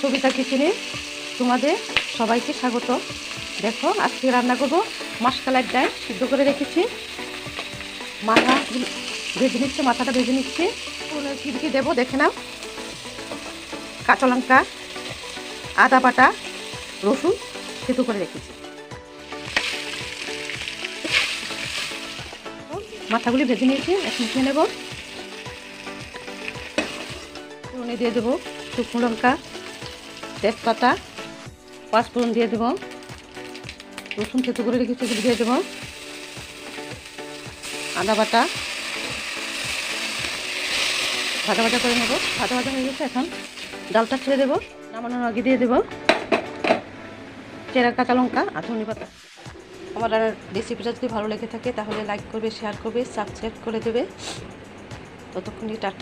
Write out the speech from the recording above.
সবিতা কিচেনে তোমাদের সবাইকে স্বাগত। দেখো আজকে রান্না করবো মাসকালাই ডাল সিদ্ধ করে রেখেছি। মাথা ভেজে নিচ্ছে, মাথাটা ভেজে নিচ্ছে। কী কী দেবো দেখে নাও। কাঁচা লঙ্কা, আদা বাটা, রসুন সিদ্ধ করে রেখেছি। মাথাগুলি ভেজে নিয়েছি, এখন খেয়ে নেব। ফোড়নে দিয়ে দেবো শুকনো লঙ্কা, তেজপাতা, পাঁচফোড়ন দিয়ে দেবো। রসুন থেতো করে রেখেছি এগুলো দিয়ে দেবো। আদা বাটা ভাজা ভাজা করে নেবো। ভাজা ভাজা হয়ে গেছে, এখন ডালটা ছেড়ে দেবো। নামানোর আগে দিয়ে দেবো চেরা কাঁচা লঙ্কা আর ধনে পাতা। আমার রেসিপিটা যদি ভালো লেগে থাকে তাহলে লাইক করবে, শেয়ার করবে, সাবস্ক্রাইব করে দেবে। ততক্ষণই টাটা।